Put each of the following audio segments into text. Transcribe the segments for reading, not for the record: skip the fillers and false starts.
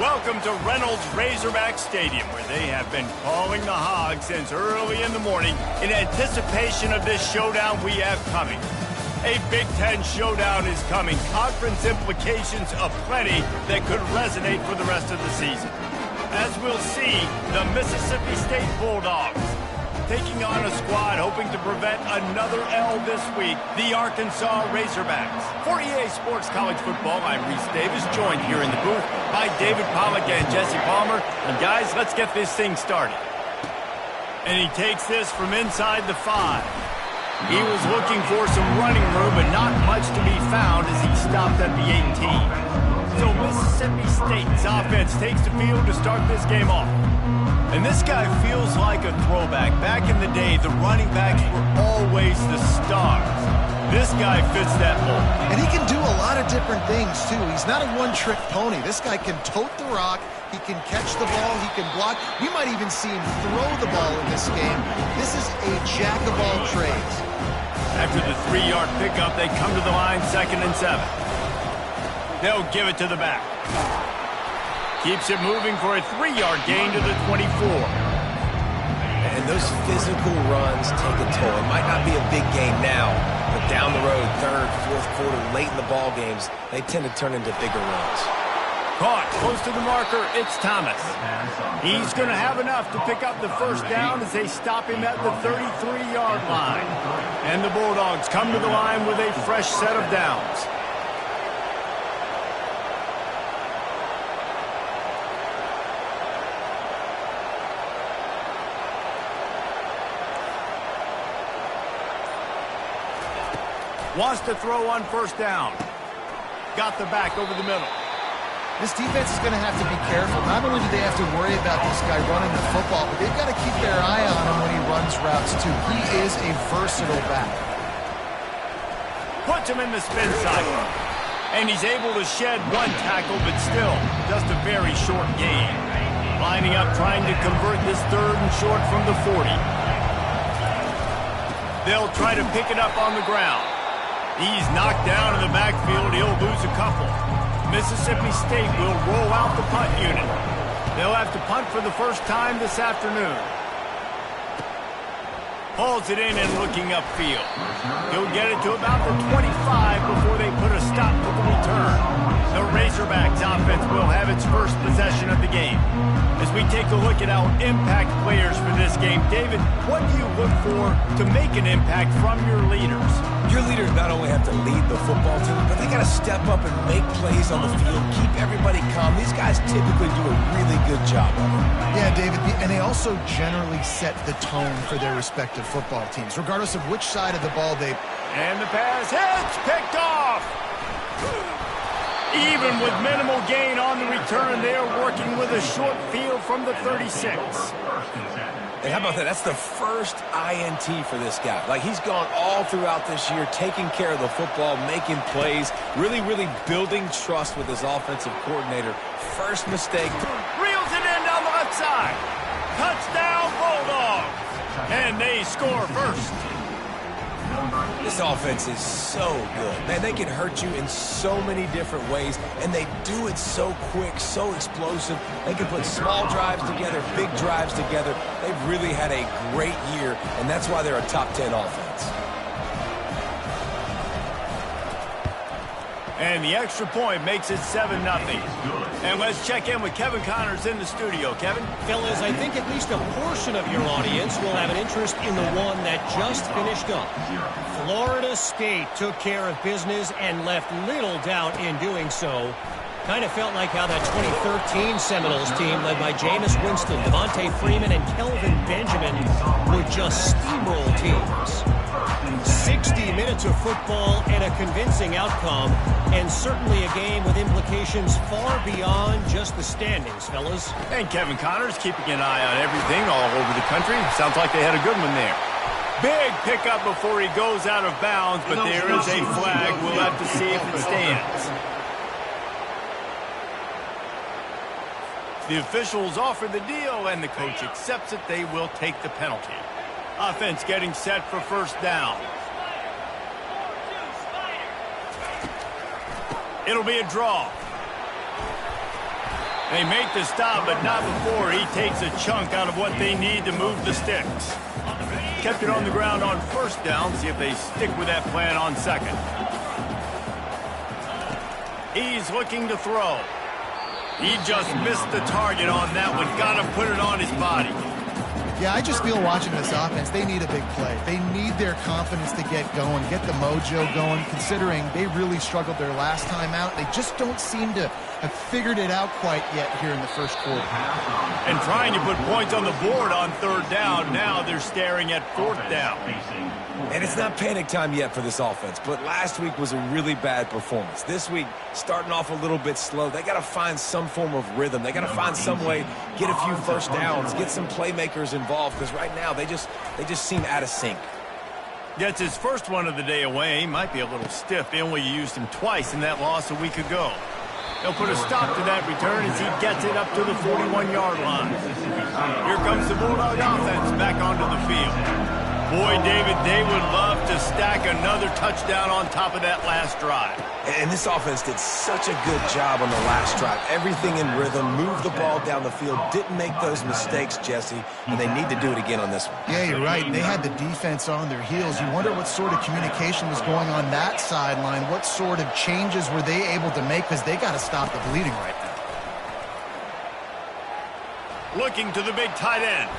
Welcome to Reynolds Razorback Stadium, where they have been calling the Hogs since early in the morning in anticipation of this showdown we have coming. A Big Ten showdown is coming. Conference implications aplenty that could resonate for the rest of the season. As we'll see, the Mississippi State Bulldogs taking on a squad hoping to prevent another L this week, the Arkansas Razorbacks. For EA Sports College Football, I'm Reese Davis, joined here in the booth by David Pollack and Jesse Palmer. And guys, let's get this thing started. And he takes this from inside the 5. He was looking for some running room, but not much to be found as he stopped at the 18. So Mississippi State's offense takes the field to start this game off. And this guy feels like a throwback. Back in the day, the running backs were always the stars. This guy fits that mold. And he can do a lot of different things, too. He's not a one-trick pony. This guy can tote the rock. He can catch the ball. He can block. We might even see him throw the ball in this game. This is a jack of all trades. After the 3-yard pickup, they come to the line, 2nd and 7. They'll give it to the back. Keeps it moving for a 3-yard gain to the 24. And those physical runs take a toll. It might not be a big game now, but down the road, 3rd, 4th quarter, late in the ball games, they tend to turn into bigger runs. Caught close to the marker, it's Thomas. He's going to have enough to pick up the first down as they stop him at the 33-yard line. And the Bulldogs come to the line with a fresh set of downs. Wants to throw on 1st down. Got the back over the middle. This defense is going to have to be careful. Not only do they have to worry about this guy running the football, but they've got to keep their eye on him when he runs routes, too. He is a versatile back. Puts him in the spin cycle. And he's able to shed one tackle, but still just a very short gain. Lining up, trying to convert this 3rd and short from the 40. They'll try to pick it up on the ground. He's knocked down in the backfield. He'll lose a couple. Mississippi State will roll out the punt unit. They'll have to punt for the first time this afternoon. Hauls it in and looking upfield. He'll get it to about the 25 before they put a stop to the return. The Razorbacks offense will have its first possession of the game. As we take a look at our impact players for this game, David, what do you look for to make an impact from your leaders? Your leaders not only have to lead the football team, but they got to step up and make plays on the field, keep everybody calm. These guys typically do a really good job of it. Yeah, David, and they also generally set the tone for their respective football teams, regardless of which side of the ball they... And the pass hits, picked off! Even with minimal gain on the return, they are working with a short field from the 36. And how about that? That's the first INT for this guy. Like, he's gone all throughout this year, taking care of the football, making plays, really building trust with his offensive coordinator. First mistake. Reels it in down the left side. Touchdown, Bulldogs. And they score first. This offense is so good. Man, they can hurt you in so many different ways, and they do it so quick, so explosive. They can put small drives together, big drives together. They've really had a great year, and that's why they're a top 10 offense. And the extra point makes it 7-0. And let's check in with Kevin Connors in the studio. Kevin? Fellas, I think at least a portion of your audience will have an interest in the one that just finished up. Florida State took care of business and left little doubt in doing so. Kind of felt like how that 2013 Seminoles team led by Jameis Winston, Devontae Freeman, and Kelvin Benjamin would just steamroll teams. 60 minutes of football and a convincing outcome, and certainly a game with implications far beyond just the standings, fellas. And Kevin Connors keeping an eye on everything all over the country. Sounds like they had a good one there. Big pickup before he goes out of bounds, but there is a flag. We'll have to see if it stands. The officials offer the deal, and the coach accepts it. They will take the penalty. Offense getting set for first down. It'll be a draw. They make the stop, but not before he takes a chunk out of what they need to move the sticks. Kept it on the ground on first down. See if they stick with that plan on second. He's looking to throw. He just missed the target on that one. Got to put it on his body. Yeah, I just feel watching this offense, they need a big play. They need their confidence to get going, get the mojo going, considering they really struggled their last time out. They just don't seem to have figured it out quite yet here in the first quarter. And trying to put points on the board on third down. Now they're staring at fourth down. And it's not panic time yet for this offense, but last week was a really bad performance. This week, starting off a little bit slow. They got to find some form of rhythm. They got to find some way, get a few first downs, get some playmakers involved, because right now they just seem out of sync. Gets his first one of the day away. He might be a little stiff. They only used him twice in that loss a week ago. They'll put a stop to that return as he gets it up to the 41-yard line. Here comes the Bulldog offense back onto the field. Boy, David, they would love to stack another touchdown on top of that last drive. And this offense did such a good job on the last drive. Everything in rhythm, moved the ball down the field, didn't make those mistakes, Jesse, and they need to do it again on this one. Yeah, you're right. They had the defense on their heels. You wonder what sort of communication was going on that sideline. What sort of changes were they able to make, because they got to stop the bleeding right now. Looking to the big tight end.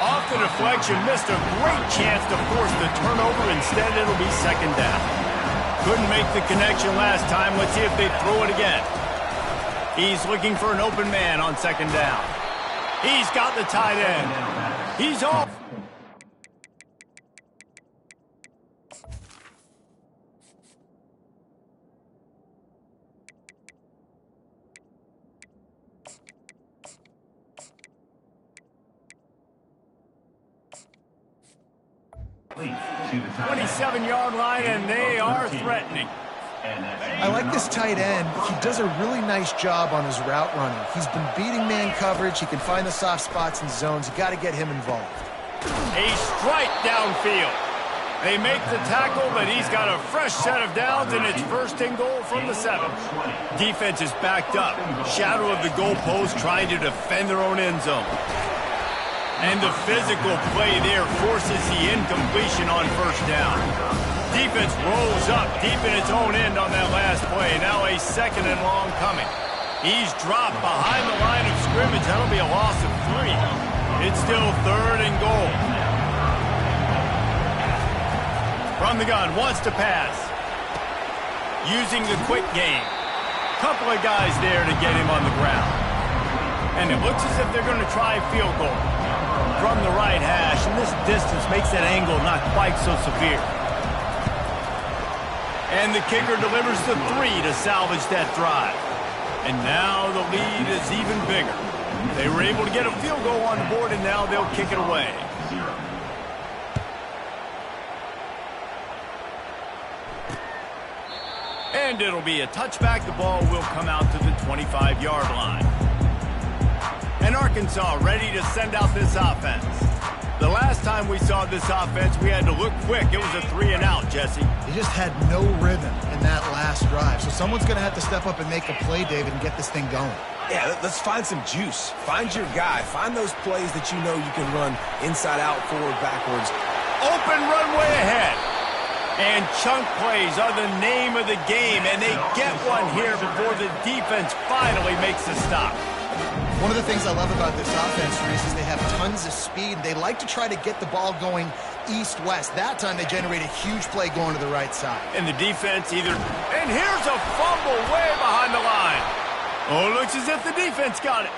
Off the deflection, missed a great chance to force the turnover. Instead, it'll be second down. Couldn't make the connection last time. Let's see if they throw it again. He's looking for an open man on second down. He's got the tight end. He's off. To the 27-yard line, and they are threatening. I like this tight end. He does a really nice job on his route running. He's been beating man coverage. He can find the soft spots and zones. You got to get him involved. A strike downfield. They make the tackle, but he's got a fresh set of downs, and it's first and goal from the 7. Defense is backed up. Shadow of the goalpost, trying to defend their own end zone. And the physical play there forces the incompletion on first down. Defense rolls up deep in its own end on that last play. Now a second and long coming. He's dropped behind the line of scrimmage. That'll be a loss of 3. It's still third and goal. From the gun, wants to pass. Using the quick game. Couple of guys there to get him on the ground. And it looks as if they're going to try a field goal from the right hash, and this distance makes that angle not quite so severe. And the kicker delivers the 3 to salvage that drive. And now the lead is even bigger. They were able to get a field goal on the board, and now they'll kick it away. And it'll be a touchback. The ball will come out to the 25-yard line. And Arkansas ready to send out this offense. The last time we saw this offense, we had to look quick. It was a 3-and-out, Jesse. They just had no rhythm in that last drive. So someone's going to have to step up and make a play, David, and get this thing going. Yeah, let's find some juice. Find your guy. Find those plays that you know you can run inside out, forward, backwards. Open runway ahead. And chunk plays are the name of the game, and they get one here before the defense finally makes a stop. One of the things I love about this offense, Reese, is they have tons of speed. They like to try to get the ball going east-west. That time they generate a huge play going to the right side. And the defense either... And here's a fumble way behind the line. Oh, looks as if the defense got it.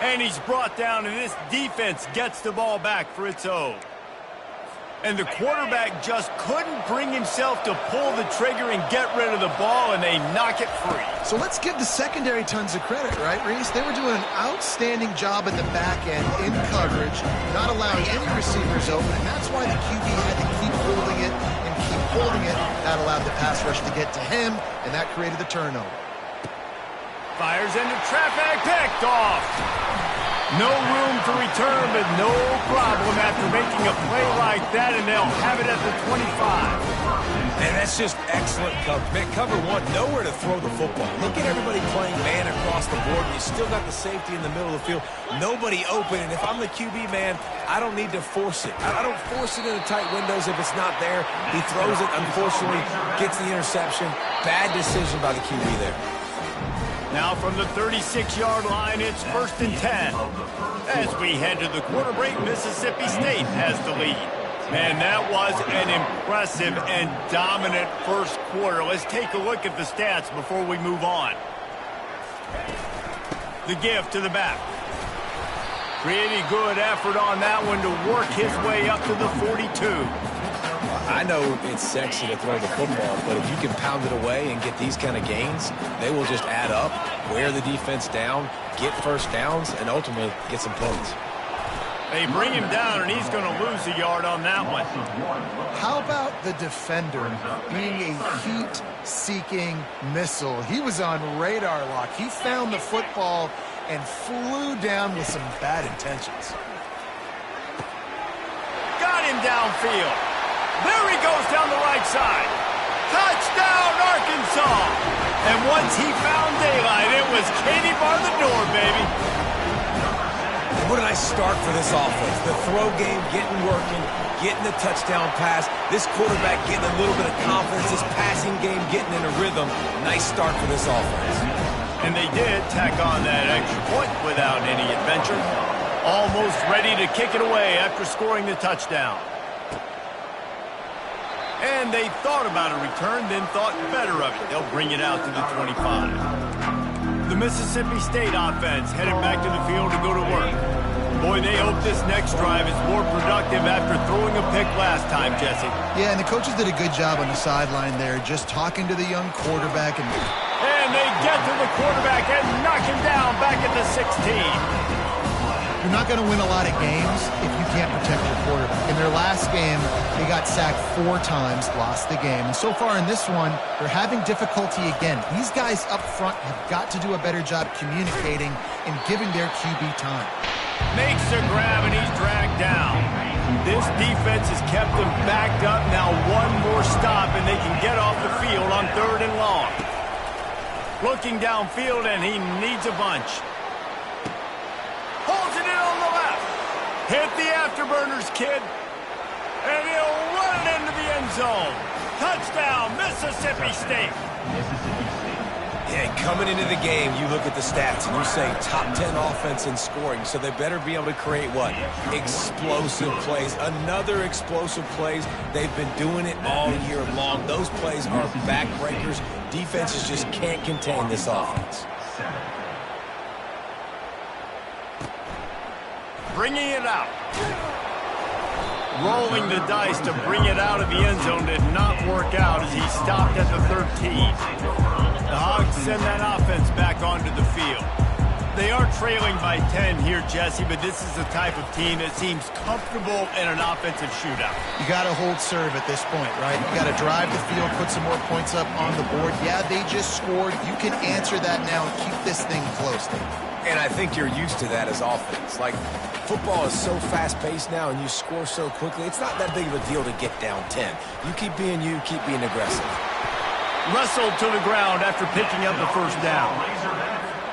And he's brought down, and this defense gets the ball back for its own. And the quarterback just couldn't bring himself to pull the trigger and get rid of the ball, and they knock it free. So let's give the secondary tons of credit, right, Reese? They were doing an outstanding job at the back end in coverage, not allowing any receivers open, and that's why the QB had to keep holding it and keep holding it. That allowed the pass rush to get to him, and that created the turnover. Fires into traffic, picked off. No room to return, but no problem after making a play like that, and they'll have it at the 25. And that's just excellent coverage. Man, cover 1, nowhere to throw the football. Look at everybody playing man across the board, and you still got the safety in the middle of the field. Nobody open, and if I'm the QB, man, I don't need to force it. I don't force it into tight windows if it's not there. He throws it, unfortunately, gets the interception. Bad decision by the QB there. Now from the 36-yard line, it's 1st and 10. As we head to the quarter break, Mississippi State has the lead. Man, that was an impressive and dominant first quarter. Let's take a look at the stats before we move on. The give to the back. Pretty good effort on that one to work his way up to the 42. I know it's sexy to throw the football, but if you can pound it away and get these kind of gains, they will just add up, wear the defense down, get first downs, and ultimately get some points. They bring him down, and he's going to lose a yard on that one. How about the defender being a heat-seeking missile? He was on radar lock. He found the football and flew down with some bad intentions. Got him downfield. There he goes down the right side. Touchdown, Arkansas. And once he found daylight, it was Katie bar the door, baby. What a nice start for this offense. The throw game getting working, getting the touchdown pass. This quarterback getting a little bit of confidence. This passing game getting in a rhythm. Nice start for this offense. And they did tack on that extra point without any adventure. Almost ready to kick it away after scoring the touchdown. And they thought about a return, then thought better of it. They'll bring it out to the 25. The Mississippi State offense headed back to the field to go to work. Boy, they hope this next drive is more productive after throwing a pick last time, Jesse. Yeah, and the coaches did a good job on the sideline there, just talking to the young quarterback. And they get to the quarterback and knock him down back at the 16. You're not going to win a lot of games if you can't protect your quarterback. In their last game, they got sacked 4 times, lost the game. And so far in this one, they're having difficulty again. These guys up front have got to do a better job communicating and giving their QB time. Makes a grab, and he's dragged down. This defense has kept them backed up. Now one more stop, and they can get off the field on 3rd and long. Looking downfield, and he needs a bunch. Holds it in on the left. Hit the afterburners, kid. And he'll run it into the end zone. Touchdown, Mississippi State. Yeah, coming into the game, you look at the stats and you say top 10 offense in scoring, so they better be able to create what? Explosive plays. Another explosive plays. They've been doing it all year long. Those plays are backbreakers. Defenses just can't contain this offense. Bringing it out. Rolling the dice to bring it out of the end zone did not work out as he stopped at the 13. The Hogs send that offense back onto the field. They are trailing by 10 here, Jesse, but this is the type of team that seems comfortable in an offensive shootout. You got to hold serve at this point, right? You got to drive the field, put some more points up on the board. Yeah, they just scored. You can answer that now and keep this thing close. And I think you're used to that as offense. Like, football is so fast-paced now and you score so quickly, it's not that big of a deal to get down 10. You keep being you, keep being aggressive. Wrestled to the ground after picking up the first down.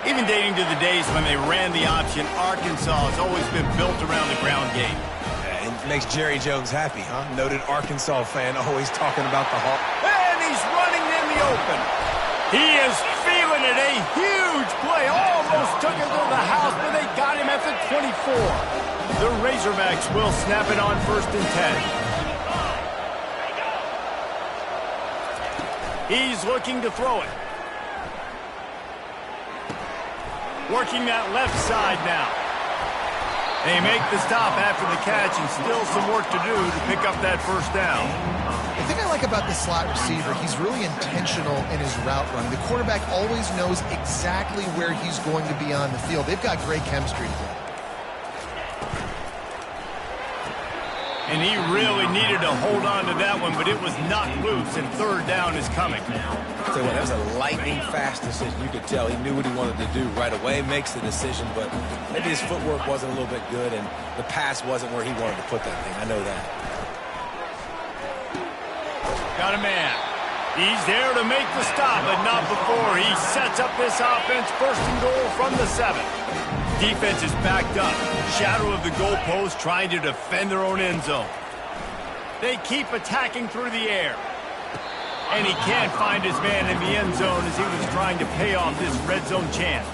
Even dating to the days when they ran the option, Arkansas has always been built around the ground game. And it makes Jerry Jones happy, huh? Noted Arkansas fan, always talking about the Hawk. And he's running in the open. He is feeling it. A huge play. Almost took him to the house, but they got him at the 24. The Razorbacks will snap it on 1st and 10. He's looking to throw it. Working that left side now. They make the stop after the catch and still some work to do to pick up that first down. The thing I like about the slot receiver, he's really intentional in his route run. The quarterback always knows exactly where he's going to be on the field. They've got great chemistry together. And he really needed to hold on to that one, but it was knocked loose, and 3rd down is coming. Tell you what, that was a lightning-fast decision. You could tell he knew what he wanted to do right away, makes the decision, but maybe his footwork wasn't a little bit good, and the pass wasn't where he wanted to put that thing. I know that. Got a man. He's there to make the stop, but not before he sets up this offense. First and goal from the 7. Defense is backed up. Shadow of the goalpost trying to defend their own end zone. They keep attacking through the air. And he can't find his man in the end zone as he was trying to pay off this red zone chance.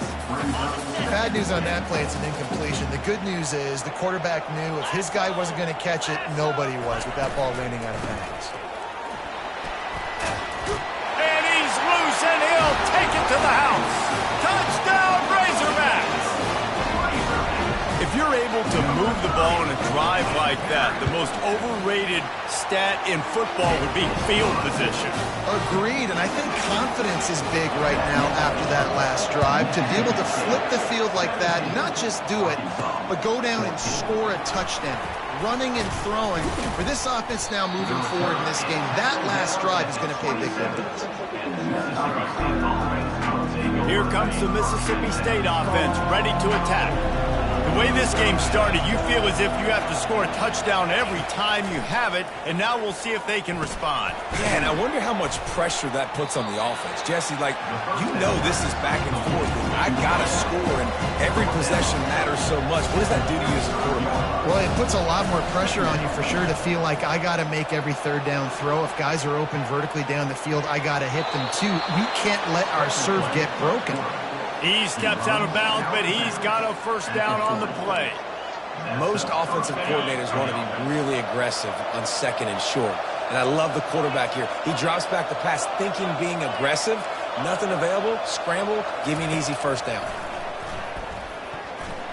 Bad news on that play, it's an incompletion. The good news is the quarterback knew if his guy wasn't going to catch it, nobody was with that ball landing out of bounds. And he's loose, and he'll take it to the house. Touchdown, Razorbacks! If you're able to move the ball in a drive like that, the most overrated stat in football would be field position. Agreed, and I think confidence is big right now after that last drive. To be able to flip the field like that, not just do it, but go down and score a touchdown. Running and throwing. For this offense now moving forward in this game, that last drive is going to pay big dividends. Here comes the Mississippi State offense, ready to attack. The way this game started, you feel as if you have to score a touchdown every time you have it, and now we'll see if they can respond. Yeah, and I wonder how much pressure that puts on the offense. Jesse, like, you know this is back and forth. I got to score, and every possession matters so much. What does that do to you as a quarterback? Well, it puts a lot more pressure on you for sure to feel like I got to make every third down throw. If guys are open vertically down the field, I got to hit them too. We can't let our serve get broken. He steps out of bounds, but he's got a first down on the play. Most offensive coordinators want to be really aggressive on second and short. And I love the quarterback here. He drops back the pass thinking being aggressive. Nothing available, scramble, give me an easy first down.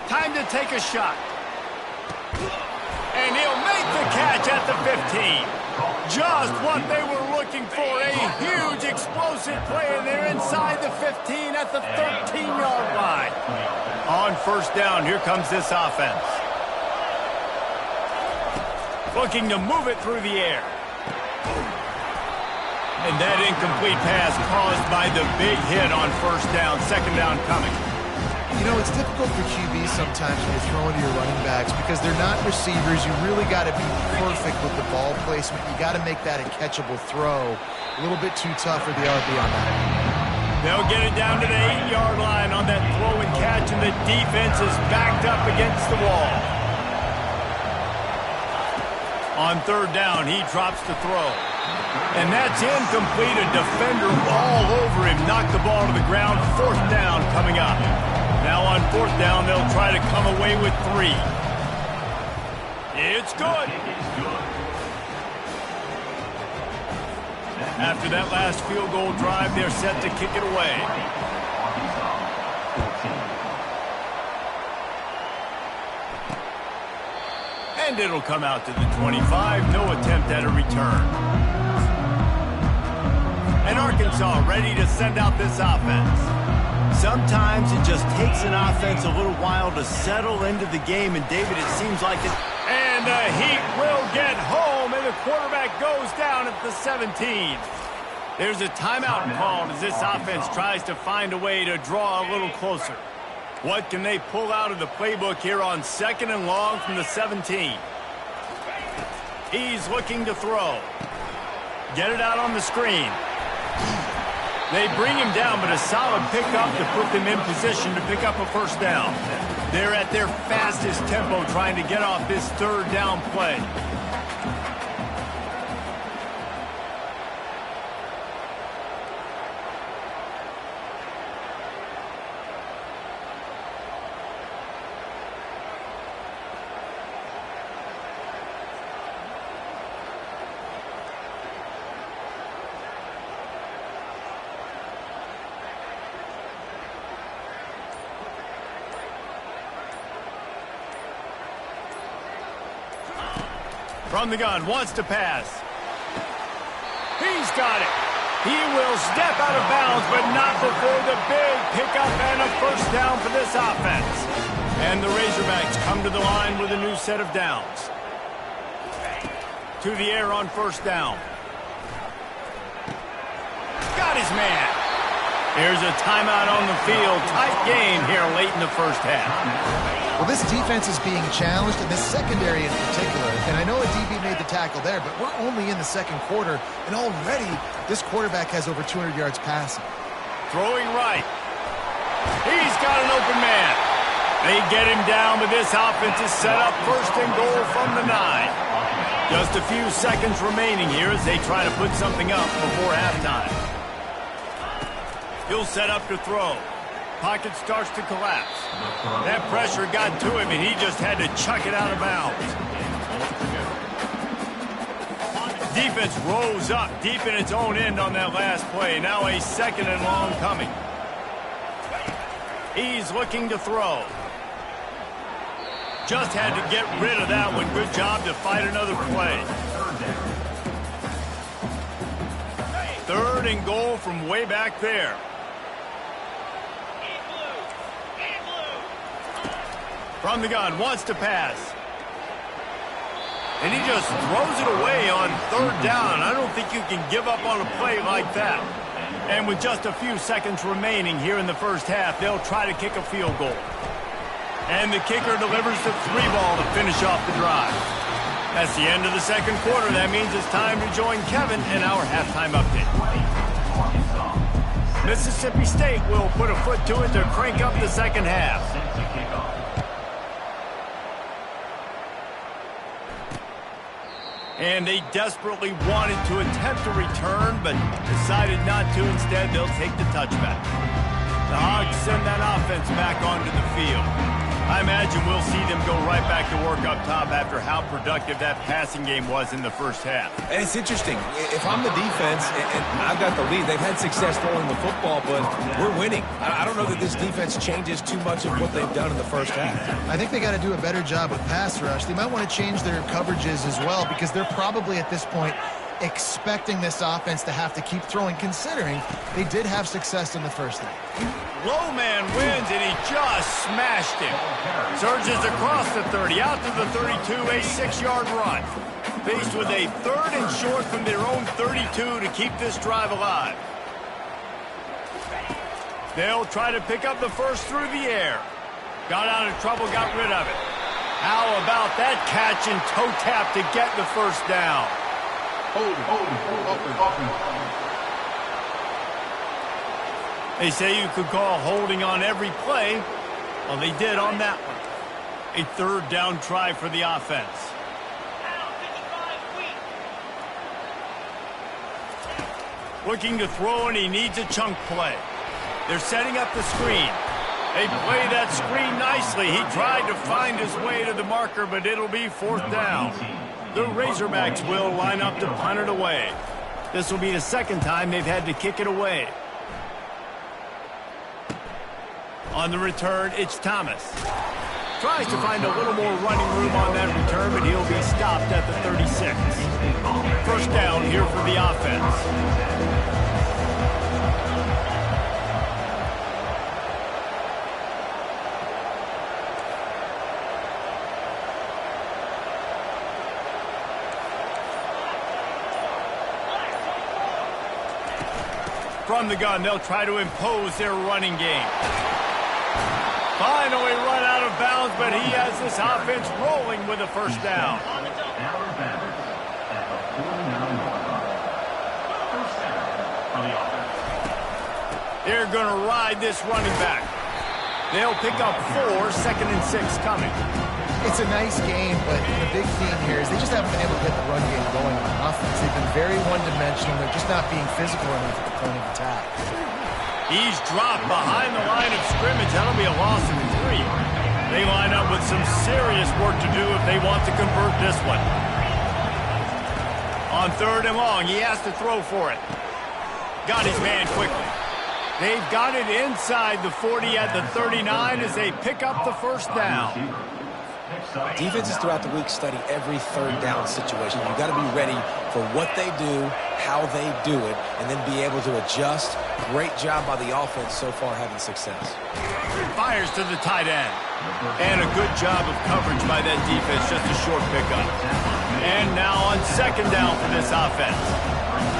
Time to take a shot. And he'll make the catch at the 15. Just what they were looking for, a huge explosive play, and they're inside the 15 at the 13-yard line. On first down, here comes this offense. Looking to move it through the air. And that incomplete pass caused by the big hit on first down, second down coming. You know, it's difficult for QBs sometimes when you're throwing to your running backs because they're not receivers. You really got to be perfect with the ball placement. You got to make that a catchable throw. A little bit too tough for the RB on that. They'll get it down to the 8-yard line on that throw and catch, and the defense is backed up against the wall. On third down, he drops the throw. And that's incomplete. A defender all over him. Knocked the ball to the ground. Fourth down coming up. Now on fourth down, they'll try to come away with 3. It's good. After that last field goal drive, they're set to kick it away. And it'll come out to the 25. No attempt at a return. And Arkansas ready to send out this offense. Sometimes it just takes an offense a little while to settle into the game, and David, it seems like it. And the Heat will get home, and the quarterback goes down at the 17. There's a timeout called as this offense tries to find a way to draw a little closer. What can they pull out of the playbook here on second and long from the 17? He's looking to throw. Get it out on the screen. They bring him down, but a solid pickup to put them in position to pick up a first down. They're at their fastest tempo trying to get off this third down play. From the gun, wants to pass. He's got it. He will step out of bounds, but not before the big pickup and a first down for this offense. And the Razorbacks come to the line with a new set of downs. To the air on first down. Got his man. Here's a timeout on the field. Tight game here late in the first half. Well, this defense is being challenged, and this secondary in particular. And I know a DB made the tackle there, but we're only in the second quarter, and already this quarterback has over 200 yards passing. Throwing right. He's got an open man. They get him down, but this offense is set up first and goal from the 9. Just a few seconds remaining here as they try to put something up before halftime. He'll set up to throw. Pocket starts to collapse. That pressure got to him, and he just had to chuck it out of bounds. Defense rose up deep in its own end on that last play. Now a second and long coming. He's looking to throw. Just had to get rid of that one. Good job to fight another play. Third and goal from way back there. From the gun, wants to pass. And he just throws it away on third down. I don't think you can give up on a play like that. And with just a few seconds remaining here in the first half, they'll try to kick a field goal. And the kicker delivers the 3-ball to finish off the drive. That's the end of the second quarter. That means it's time to join Kevin in our halftime update. Mississippi State will put a foot to it to crank up the second half. And they desperately wanted to attempt a return, but decided not to. Instead, they'll take the touchback. The Hogs send that offense back onto the field. I imagine we'll see them go right back to work up top after how productive that passing game was in the first half. And it's interesting. If I'm the defense and I've got the lead, they've had success throwing the football, but we're winning. I don't know that this defense changes too much of what they've done in the first half. I think they got to do a better job with pass rush. They might want to change their coverages as well, because they're probably at this point expecting this offense to have to keep throwing, considering they did have success in the first half. Low man wins, and he just smashed him. Surges across the 30, out to the 32, a 6-yard run. Faced with a third and short from their own 32 to keep this drive alive. They'll try to pick up the first through the air. Got out of trouble, got rid of it. How about that catch and toe tap to get the first down? They say you could call holding on every play. Well, they did on that one. A third down try for the offense. Looking to throw, and he needs a chunk play. They're setting up the screen. They play that screen nicely. He tried to find his way to the marker, but it'll be fourth down. The Razorbacks will line up to punt it away. This will be the second time they've had to kick it away. On the return, it's Thomas. Tries to find a little more running room on that return, but he'll be stopped at the 36. First down here for the offense. From the gun, they'll try to impose their running game. Finally run out of bounds, but he has this offense rolling with a first down. They're going to ride this running back. They'll pick up 4, second and 6 coming. It's a nice game, but the big theme here is they just haven't been able to get the run game going on offense. They've been very one-dimensional. They're just not being physical enough at the point of attack. He's dropped behind the line of scrimmage. That'll be a loss of 3. They line up with some serious work to do if they want to convert this one. On third and long, he has to throw for it. Got his man quickly. They've got it inside the 40 at the 39 as they pick up the first down. Defenses throughout the week study every third down situation. You've got to be ready for what they do, how they do it, and then be able to adjust. Great job by the offense so far having success. Fires to the tight end. And a good job of coverage by that defense, just a short pickup. And now on second down for this offense.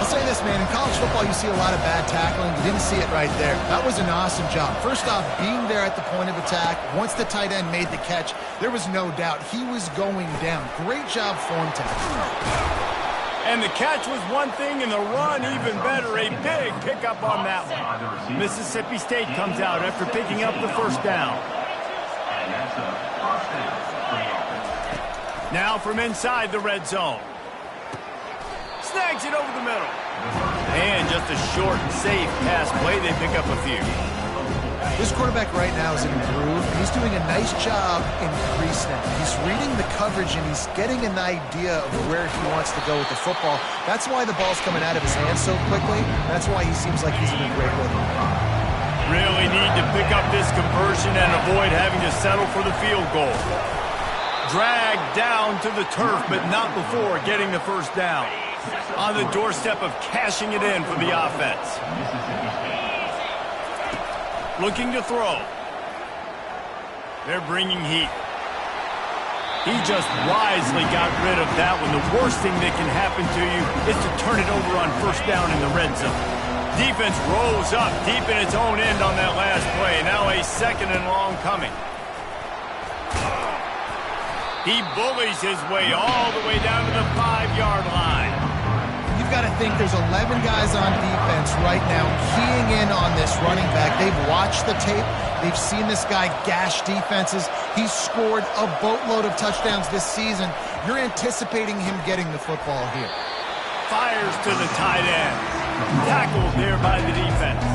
I'll say this, man. In college football, you see a lot of bad tackling. You didn't see it right there. That was an awesome job. First off, being there at the point of attack. Once the tight end made the catch, there was no doubt he was going down. Great job form tackling. And the catch was one thing, and the run even better. A big pickup on that one. Mississippi State comes out after picking up the first down. Now from inside the red zone. Snags it over the middle. And just a short and safe pass play. They pick up a few. This quarterback right now is in a groove. He's doing a nice job in pre-snap. He's reading the coverage, and he's getting an idea of where he wants to go with the football. That's why the ball's coming out of his hands so quickly. That's why he seems like he's in a great rhythm. Really need to pick up this conversion and avoid having to settle for the field goal. Dragged down to the turf, but not before getting the first down. On the doorstep of cashing it in for the offense. Looking to throw. They're bringing heat. He just wisely got rid of that one. The worst thing that can happen to you is to turn it over on first down in the red zone. Defense rolls up deep in its own end on that last play. Now a second and long coming. He bullies his way all the way down to the 5-yard line. You've got to think there's 11 guys on defense right now keying in on this running back. They've watched the tape. They've seen this guy gash defenses. He's scored a boatload of touchdowns this season. You're anticipating him getting the football here. Fires to the tight end. Tackled there by the defense.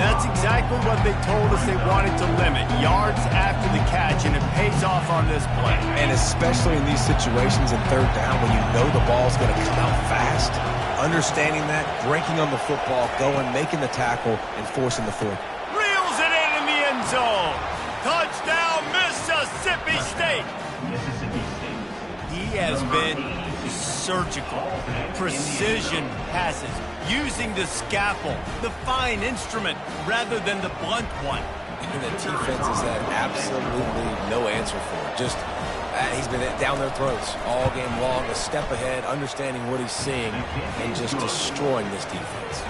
That's exactly what they told us they wanted to limit. Yards after the catch, and it pays off on this play. And especially in these situations in third down when you know the ball's going to come out fast, understanding that, breaking on the football, going, making the tackle, and forcing the fourth. Reels it in the end zone. Touchdown, Mississippi State. He has been surgical, precision passes, using the scalpel, the fine instrument, rather than the blunt one. And the defense has had absolutely no answer for it. Just, he's been down their throats all game long, a step ahead, understanding what he's seeing, and just destroying this defense.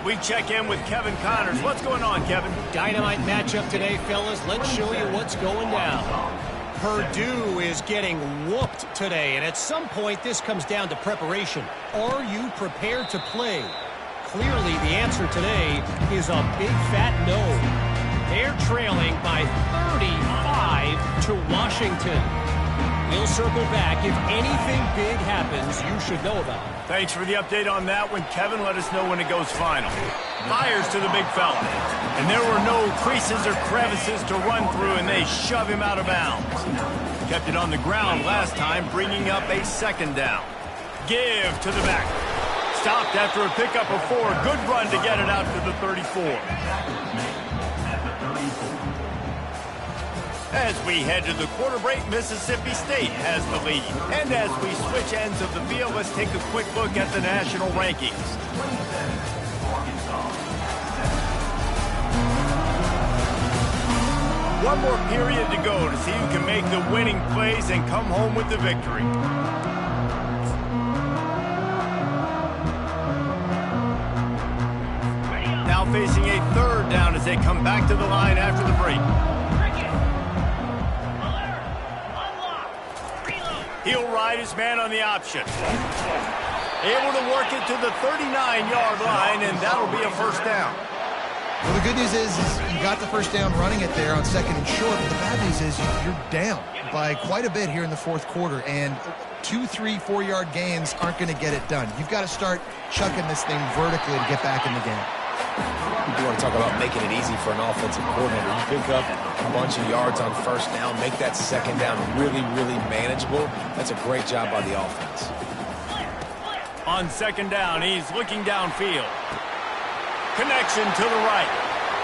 We check in with Kevin Connors. What's going on, Kevin? Dynamite matchup today, fellas. Let's show you what's going down. Purdue is getting whooped today, and at some point this comes down to preparation. Are you prepared to play? Clearly the answer today is a big fat no. They're trailing by 35 to Washington. We'll circle back. If anything big happens, you should know about it. Thanks for the update on that one, Kevin. Let us know when it goes final. Fires to the big fella. And there were no creases or crevices to run through, and they shove him out of bounds. Kept it on the ground last time, bringing up a second down. Give to the back. Stopped after a pickup of 4. Good run to get it out to the 34. As we head to the quarter break, Mississippi State has the lead. And as we switch ends of the field, let's take a quick look at the national rankings. One more period to go to see who can make the winning plays and come home with the victory. Now facing a third down as they come back to the line after the break. He'll ride his man on the option. Able to work it to the 39-yard line, and that'll be a first down. Well, the good news is you got the first down running it there on second and short. But the bad news is you're down by quite a bit here in the fourth quarter, and 2, 3, 4-yard gains aren't going to get it done. You've got to start chucking this thing vertically to get back in the game. You want to talk about making it easy for an offensive coordinator. You pick up a bunch of yards on first down, make that second down really, really manageable. That's a great job by the offense. On second down, he's looking downfield. Connection to the right.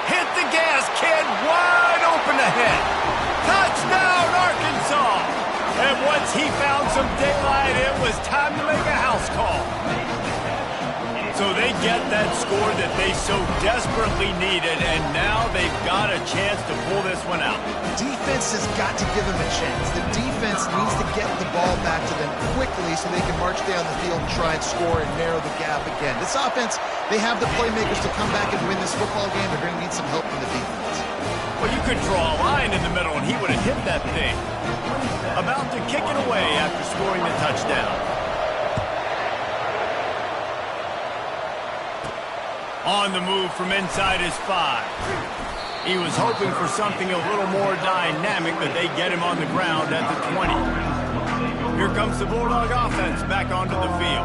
Hit the gas, kid. Wide open ahead. Touchdown, Arkansas. And once he found some daylight, it was time to make a house call. So they get that score that they so desperately needed, and now they've got a chance to pull this one out. Defense has got to give them a chance. The defense needs to get the ball back to them quickly so they can march down the field and try and score and narrow the gap again. This offense, they have the playmakers to come back and win this football game. They're going to need some help from the defense. Well, you could draw a line in the middle, and he would have hit that thing. About to kick it away after scoring the touchdown. On the move from inside his 5. He was hoping for something a little more dynamic, but they get him on the ground at the 20. Here comes the Bulldog offense back onto the field.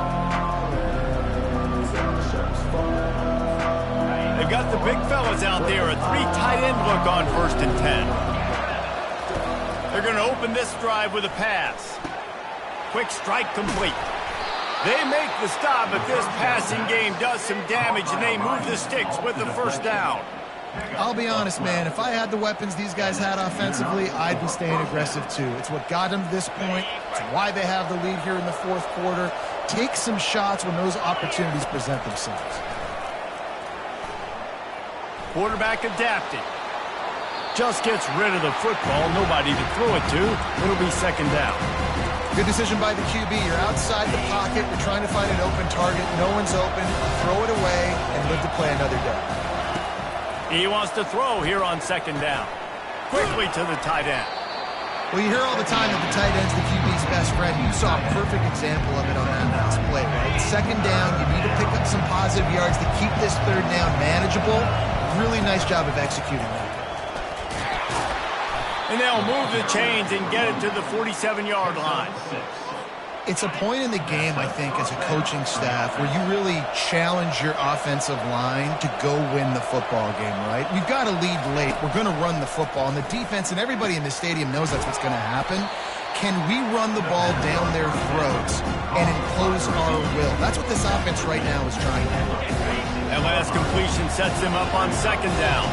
They've got the big fellas out there, a 3 tight end look on 1st and 10. They're going to open this drive with a pass. Quick strike complete. They make the stop, but this passing game does some damage, and they move the sticks with the 1st down. I'll be honest, man. If I had the weapons these guys had offensively, I'd be staying aggressive too. It's what got them to this point. It's why they have the lead here in the 4th quarter. Take some shots when those opportunities present themselves. Quarterback adapting. Just gets rid of the football. Nobody to throw it to. It'll be 2nd down. Good decision by the QB. You're outside the pocket. You're trying to find an open target. No one's open. Throw it away and live to play another day. He wants to throw here on 2nd down. Quickly to the tight end. Well, you hear all the time that the tight end's the QB's best friend. You saw a perfect example of it on that last play, right? 2nd down, you need to pick up some positive yards to keep this 3rd down manageable. Really nice job of executing that. And they'll move the chains and get it to the 47-yard line. It's a point in the game, I think, as a coaching staff where you really challenge your offensive line to go win the football game, right? We've got to lead late. We're going to run the football. And the defense and everybody in the stadium knows that's what's going to happen. Can we run the ball down their throats and impose our will? That's what this offense right now is trying to do. That last completion sets them up on 2nd down.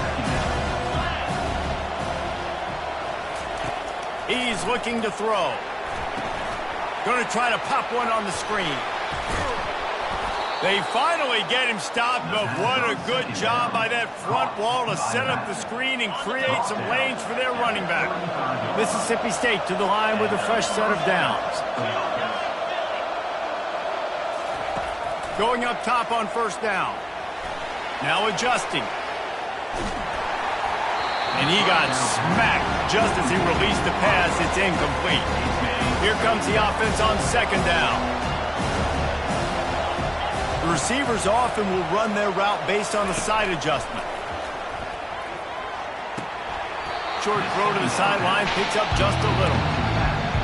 He's looking to throw. Going to try to pop one on the screen. They finally get him stopped, but what a good job by that front wall to set up the screen and create some lanes for their running back. Mississippi State to the line with a fresh set of downs. Going up top on 1st down. Now adjusting. And he got smacked just as he released the pass. It's incomplete. Here comes the offense on 2nd down. The receivers often will run their route based on a side adjustment. Short throw to the sideline, picks up just a little.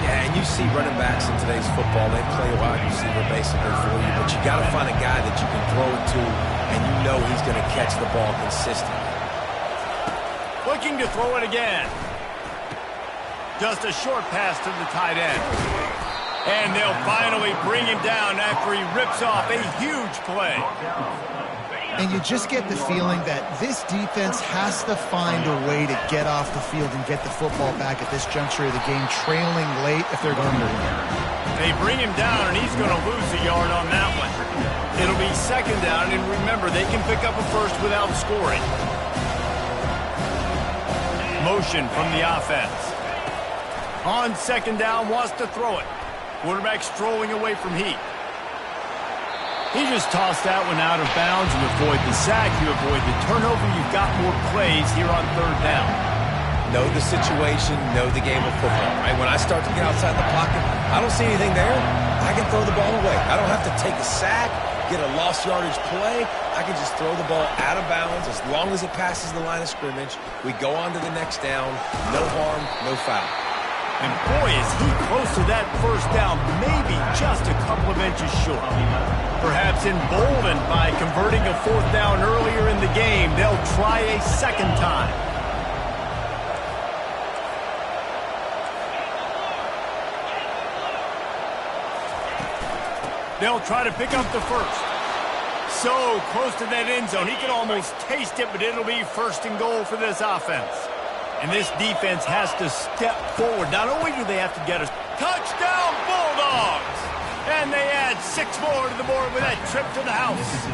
Yeah, and you see running backs in today's football, they play a wide receiver basically for you, but you got to find a guy that you can throw it to, and you know he's going to catch the ball consistently. Looking to throw it again. Just a short pass to the tight end. And they'll finally bring him down after he rips off a huge play. And you just get the feeling that this defense has to find a way to get off the field and get the football back at this juncture of the game, trailing late if they're going to win. They bring him down, and he's going to lose a yard on that one. It'll be 2nd down, and remember, they can pick up a first without scoring. Motion from the offense. On 2nd down, wants to throw it. Quarterback strolling away from Heat. He just tossed that one out of bounds. You avoid the sack, you avoid the turnover. You've got more plays here on 3rd down. Know the situation, know the game of football, right? When I start to get outside the pocket, I don't see anything there. I can throw the ball away. I don't have to take a sack, get a lost yardage play. I can just throw the ball out of bounds as long as it passes the line of scrimmage. We go on to the next down. No harm, no foul. And boy, is he close to that 1st down, maybe just a couple of inches short. Perhaps emboldened by converting a 4th down earlier in the game, they'll try a 2nd time. They'll try to pick up the first. So close to that end zone, he can almost taste it, but it'll be 1st and goal for this offense. And this defense has to step forward. Not only do they have to get a touchdown, Bulldogs! And they add 6 more to the board with that trip to the house.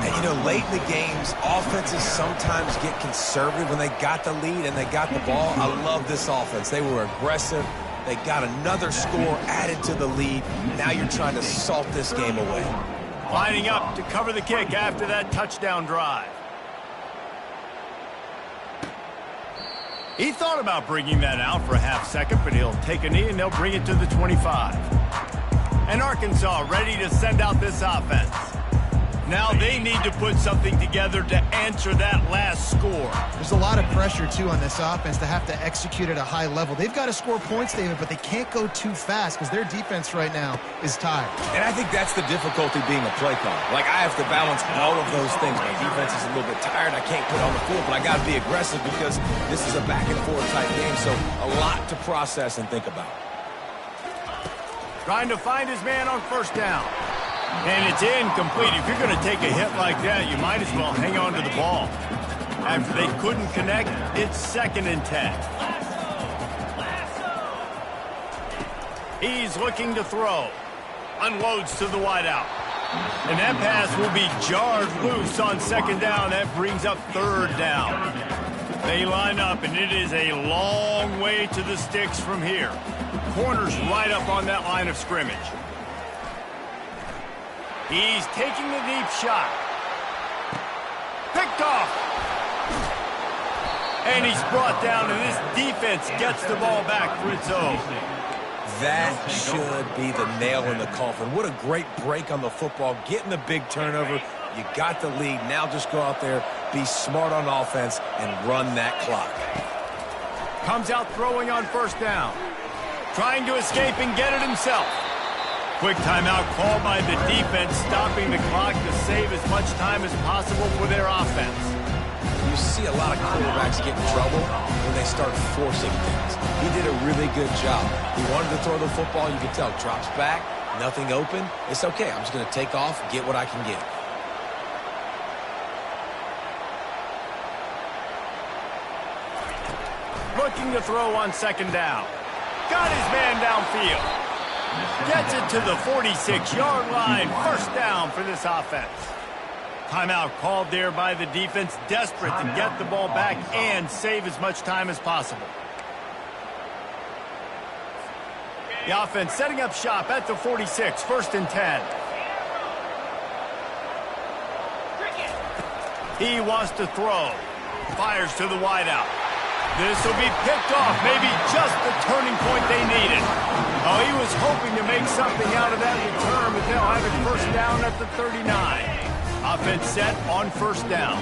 And, you know, late in the games, offenses sometimes get conservative when they got the lead and they got the ball. I love this offense. They were aggressive. They got another score added to the lead. Now you're trying to salt this game away. Lining up to cover the kick after that touchdown drive. He thought about bringing that out for a half second, but he'll take a knee and they'll bring it to the 25. And Arkansas ready to send out this offense. Now they need to put something together to answer that last score. There's a lot of pressure, too, on this offense to have to execute at a high level. They've got to score points, David, but they can't go too fast because their defense right now is tired. And I think that's the difficulty being a play caller. Like, I have to balance all of those things. My defense is a little bit tired. I can't put on the field, but I got to be aggressive because this is a back-and-forth type game, so a lot to process and think about. Trying to find his man on first down. And it's incomplete. If you're going to take a hit like that, you might as well hang on to the ball. After they couldn't connect, it's 2nd and 10. He's looking to throw. Unloads to the wideout. And that pass will be jarred loose on 2nd down. That brings up 3rd down. They line up, and it is a long way to the sticks from here. Corners right up on that line of scrimmage. He's taking the deep shot. Picked off. And he's brought down, and this defense gets the ball back for its own. That should be the nail in the coffin. What a great break on the football. Getting the big turnover. You got the lead. Now just go out there, be smart on offense, and run that clock. Comes out throwing on first down. Trying to escape and get it himself. Quick timeout called by the defense, stopping the clock to save as much time as possible for their offense. You see a lot of quarterbacks get in trouble when they start forcing things. He did a really good job. He wanted to throw the football. You can tell. Drops back, nothing open. It's okay. I'm just going to take off, get what I can get. Looking to throw on 2nd down. Got his man downfield. Gets it to the 46-yard line. First down for this offense. Timeout called there by the defense, desperate to get the ball back and save as much time as possible. The offense setting up shop at the 46, 1st and 10. He wants to throw. Fires to the wideout. This will be picked off, maybe just the turning point they needed. Oh, he was hoping to make something out of that return, but they'll have it first down at the 39. Offense set on first down.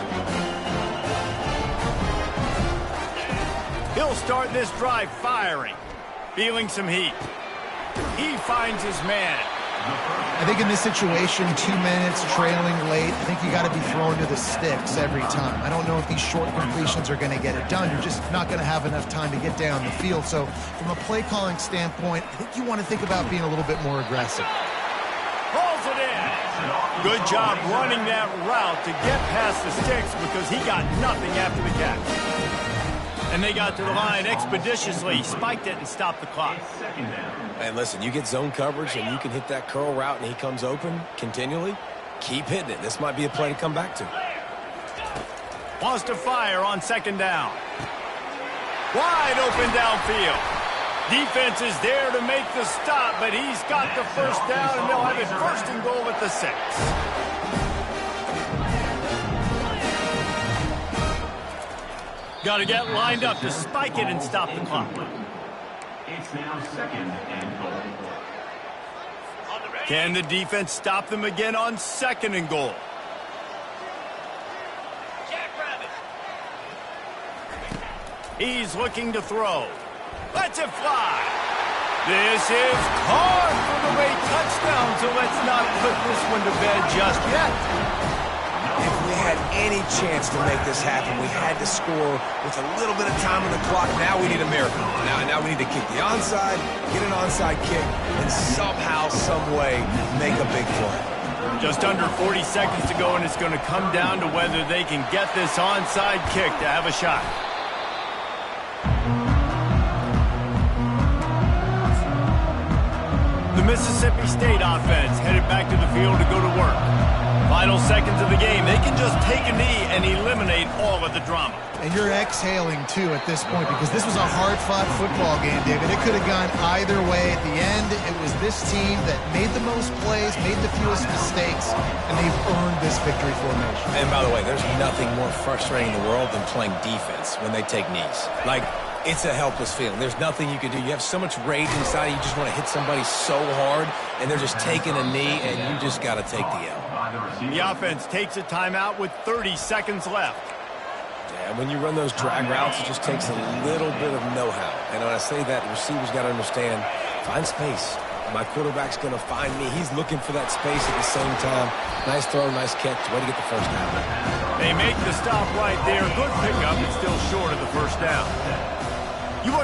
He'll start this drive firing, feeling some heat. He finds his man. I think in this situation, 2 minutes, trailing late, I think you got to be thrown to the sticks every time. I don't know if these short completions are going to get it done. You're just not going to have enough time to get down the field. So from a play calling standpoint, I think you want to think about being a little bit more aggressive. Pulls it in. Good job running that route to get past the sticks because he got nothing after the catch. And they got to the line expeditiously, spiked it, and stopped the clock. And listen, you get zone coverage and you can hit that curl route and he comes open continually, keep hitting it. This might be a play to come back to. Wants to fire on 2nd down. Wide open downfield. Defense is there to make the stop, but he's got the first down, and they'll have it 1st and goal at the 6. Got to get lined up to spike it and stop the clock. It's now 2nd and goal. Can the defense stop them again on 2nd and goal? He's looking to throw. Lets it fly. This is caught for the late touchdown, so let's not put this one to bed just yet. If we had any chance to make this happen, we had to score with a little bit of time on the clock. Now we need a miracle. Now we need to kick the onside, get an onside kick, and somehow, some way, make a big play. Just under 40 seconds to go, and it's going to come down to whether they can get this onside kick to have a shot. The Mississippi State offense headed back to the field to go to work. Final seconds of the game, they can just take a knee and eliminate all of the drama. And you're exhaling, too, at this point, because this was a hard-fought football game, David. It could have gone either way. At the end, it was this team that made the most plays, made the fewest mistakes, and they've earned this victory formation. And by the way, there's nothing more frustrating in the world than playing defense when they take knees. Like, it's a helpless feeling. There's nothing you can do. You have so much rage inside you just want to hit somebody so hard, and they're just taking a knee, and you just got to take the L. The offense takes a timeout with 30 seconds left. Yeah, when you run those drag routes, it just takes a little bit of know-how. And when I say that, the receivers got to understand, find space. My quarterback's going to find me. He's looking for that space at the same time. Nice throw, nice catch. Way to get the first down. They make the stop right there. Good pickup, but still short of the first down. You want to